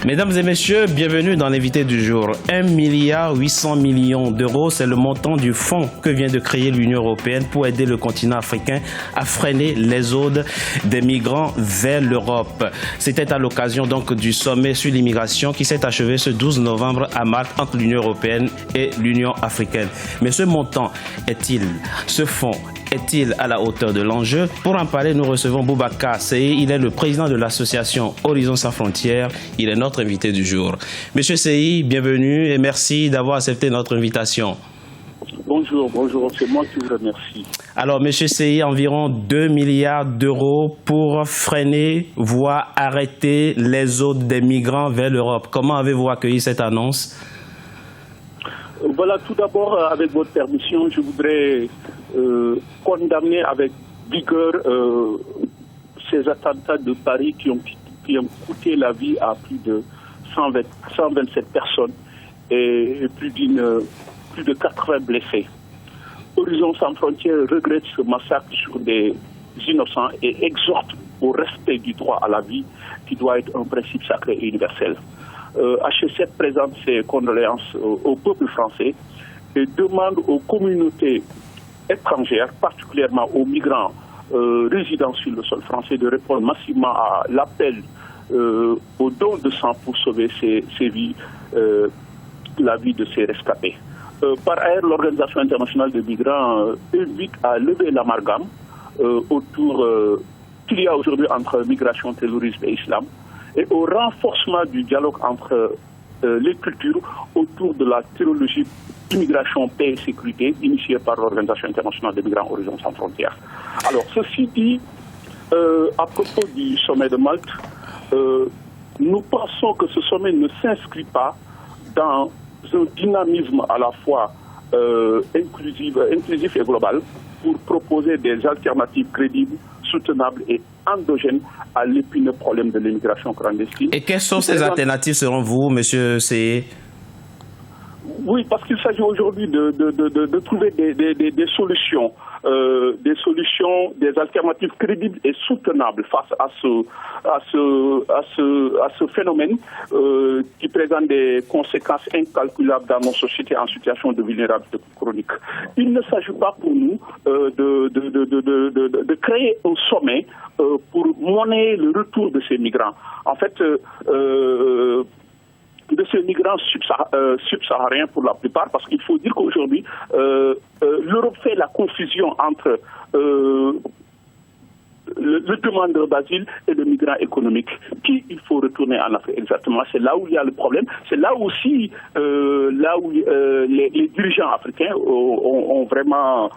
Mesdames et messieurs, bienvenue dans l'invité du jour. 1,8 milliard d'euros, c'est le montant du fonds que vient de créer l'Union européenne pour aider le continent africain à freiner l'exode des migrants vers l'Europe. C'était à l'occasion donc du sommet sur l'immigration qui s'est achevé ce 12 novembre à Malte entre l'Union européenne et l'Union africaine. Mais ce montant ce fonds est-il à la hauteur de l'enjeu? Pour en parler, nous recevons Boubacar Seye. Il est le président de l'association Horizon Sans Frontières. Il est notre invité du jour. Monsieur Seye, bienvenue et merci d'avoir accepté notre invitation. Bonjour, c'est moi qui vous remercie. Alors, monsieur Seye, environ 2 milliards d'euros pour freiner, voire arrêter l'exode des migrants vers l'Europe. Comment avez-vous accueilli cette annonce? Voilà, tout d'abord, avec votre permission, je voudrais condamner avec vigueur ces attentats de Paris qui ont coûté la vie à plus de 127 personnes et plus de 80 blessés. Horizon Sans Frontières regrette ce massacre sur des innocents et exhorte au respect du droit à la vie qui doit être un principe sacré et universel. HC7 présente ses condoléances au peuple français et demande aux communautés étrangères, particulièrement aux migrants résidant sur le sol français, de répondre massivement à l'appel au don de sang pour sauver ces vies, la vie de ces rescapés. Par ailleurs, l'Organisation internationale des migrants invite à lever l'amalgame qu'il y a aujourd'hui entre migration, terrorisme et islam, et au renforcement du dialogue entre les cultures autour de la théologie immigration, paix et sécurité initiée par l'Organisation internationale des migrants Horizon Sans Frontières. Alors, ceci dit, à propos du sommet de Malte, nous pensons que ce sommet ne s'inscrit pas dans un dynamisme à la fois inclusif et global pour proposer des alternatives crédibles, soutenables et endogènes à l'épineux problème de l'immigration clandestine. Et quelles sont ces alternatives selon vous, monsieur Seye? Oui, parce qu'il s'agit aujourd'hui de trouver des solutions, des alternatives crédibles et soutenables face à ce phénomène qui présente des conséquences incalculables dans nos sociétés en situation de vulnérabilité chronique. Il ne s'agit pas pour nous de créer un sommet pour monnayer le retour de ces migrants. En fait, de ces migrants subsahariens pour la plupart, parce qu'il faut dire qu'aujourd'hui, l'Europe fait la confusion entre le demandeur d'asile et le migrant économique. Qui il faut retourner en Afrique exactement? C'est là où il y a le problème. C'est là aussi les dirigeants africains ont vraiment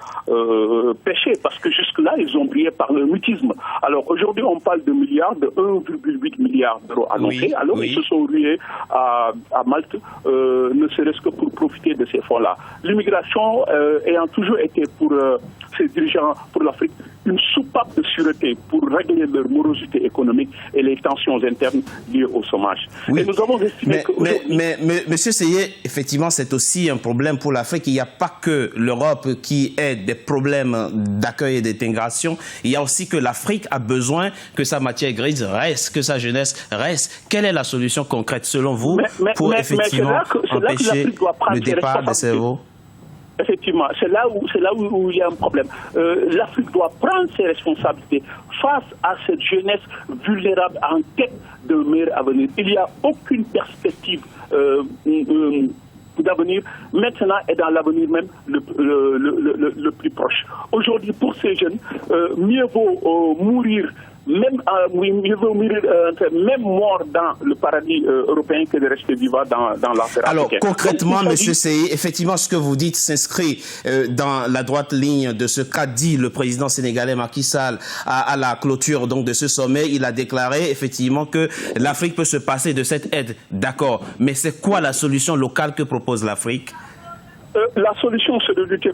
péché, parce que jusque-là, ils ont brillé par le mutisme. Alors aujourd'hui, on parle de milliards, de 1,8 milliard d'euros annoncés. Oui, alors ils se sont rués à Malte, ne serait-ce que pour profiter de ces fonds-là. L'immigration ayant toujours été pour ces dirigeants, pour l'Afrique, une soupape de sûreté pour régler leur morosité économique et les tensions internes liées au chômage. Oui. Et nous avons estimé mais monsieur Seye, effectivement, c'est aussi un problème pour l'Afrique. Il n'y a pas que l'Europe qui ait des problèmes d'accueil et d'intégration. Il y a aussi que l'Afrique a besoin que sa matière grise reste, que sa jeunesse reste. Quelle est la solution concrète selon vous pour effectivement empêcher le départ des cerveaux? Effectivement, c'est là où il y a un problème. L'Afrique doit prendre ses responsabilités face à cette jeunesse vulnérable en quête d'un meilleur avenir. Il n'y a aucune perspective d'avenir maintenant et dans l'avenir même le plus proche. Aujourd'hui, pour ces jeunes, mieux vaut mourir même mort dans le paradis européen que de rester vivant dans l'enfer africain. Alors concrètement, monsieur Seye, effectivement, ce que vous dites s'inscrit dans la droite ligne de ce qu'a dit le président sénégalais Macky Sall à la clôture donc de ce sommet. Il a déclaré effectivement que l'Afrique peut se passer de cette aide. D'accord, mais c'est quoi la solution locale que propose l'Afrique? La solution, c'est de lutter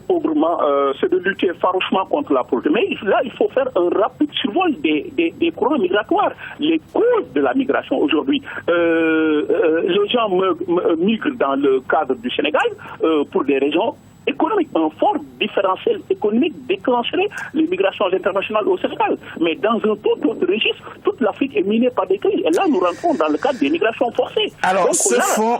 c'est de lutter farouchement contre la pauvreté. Mais là, il faut faire un rapide survol des courants migratoires, les causes de la migration aujourd'hui. Les gens migrent dans le cadre du Sénégal pour des raisons économique. Un fort différentiel économique déclencherait les migrations internationales au Sénégal. Mais dans un tout autre registre, toute l'Afrique est minée par des crises. Et là, nous rentrons dans le cadre des migrations forcées. Alors, donc,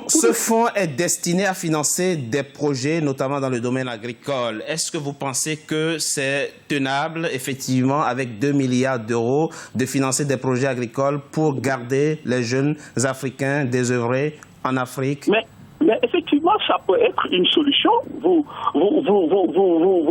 ce fonds est destiné à financer des projets, notamment dans le domaine agricole. Est-ce que vous pensez que c'est tenable, effectivement, avec 2 milliards d'euros, de financer des projets agricoles pour garder les jeunes Africains désœuvrés en Afrique? Mais effectivement, ça peut être une solution. Vous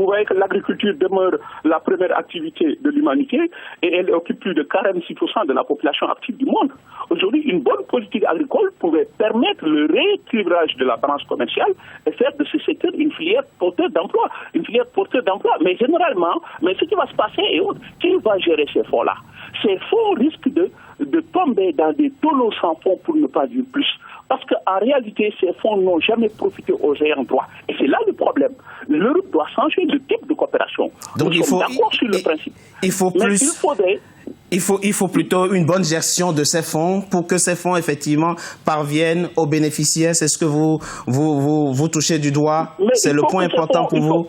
voyez que l'agriculture demeure la première activité de l'humanité et elle occupe plus de 46% de la population active du monde. Aujourd'hui, une bonne politique agricole pourrait permettre le rééquilibrage de la balance commerciale et faire de ce secteur une filière porteur d'emploi. Mais généralement, ce qui va se passer est autre. Qui va gérer ces fonds-là? Ces fonds risquent de tomber dans des tonneaux sans fond, pour ne pas dire plus. Parce qu'en réalité, ces fonds n'ont jamais profité aux ayants droit. Et c'est là le problème. L'Europe doit changer de type de coopération. Donc Nous sommes d'accord sur le principe. Il faut plutôt une bonne gestion de ces fonds pour que ces fonds, effectivement, parviennent aux bénéficiaires. C'est ce que vous touchez du doigt. C'est le point important pour vous.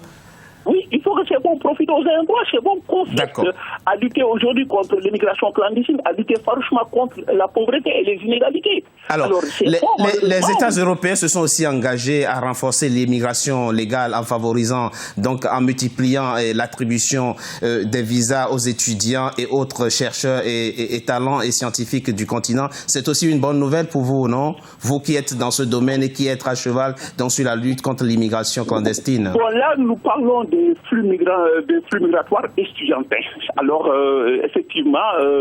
Oui, il faut que ces fonds profitent aux ayants droit. Ces fonds consistent à lutter aujourd'hui contre l'immigration clandestine, à lutter farouchement contre la pauvreté et les inégalités. Alors les États européens se sont aussi engagés à renforcer l'immigration légale en favorisant, donc en multipliant l'attribution des visas aux étudiants et autres chercheurs et talents et scientifiques du continent. C'est aussi une bonne nouvelle pour vous, non? Vous qui êtes dans ce domaine et qui êtes à cheval sur la lutte contre l'immigration clandestine. Bon, là, nous parlons des flux migratoires estudiantins. Alors, effectivement,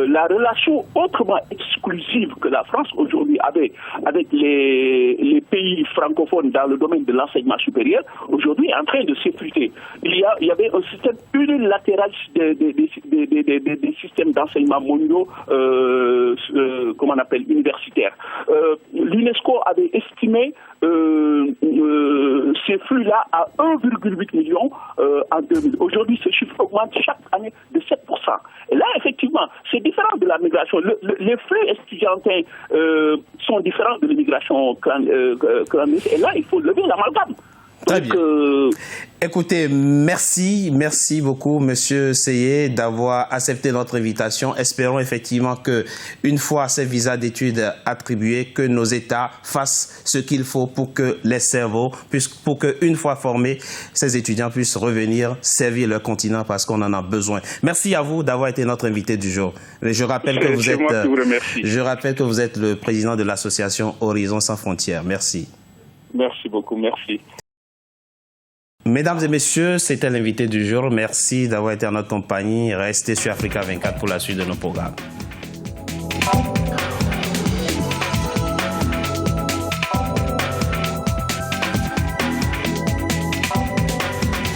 la relation autrement exclusive que la France aujourd'hui avec les pays francophones dans le domaine de l'enseignement supérieur, aujourd'hui est en train de s'effriter. Il y avait un système unilatéral des systèmes d'enseignement mondiaux, universitaires. L'UNESCO avait estimé ces flux-là à 1,8 million en 2000. Aujourd'hui, ce chiffre augmente chaque année de 7%. Et là, effectivement, c'est différent de la migration. Les flux estudiantins sont différents de l'immigration clandestine. Et là, il faut lever l'amalgame. Très bien. Écoutez, merci beaucoup, Monsieur Seye, d'avoir accepté notre invitation. Espérons effectivement que, une fois ces visas d'études attribués, que nos États fassent ce qu'il faut pour que les cerveaux, pour que, une fois formés, ces étudiants puissent revenir servir leur continent parce qu'on en a besoin. Merci à vous d'avoir été notre invité du jour. Je rappelle que vous êtes le président de l'association Horizon Sans Frontières. Merci. Merci beaucoup. Merci. Mesdames et messieurs, c'était l'invité du jour. Merci d'avoir été en notre compagnie. Restez sur Africa 24 pour la suite de nos programmes.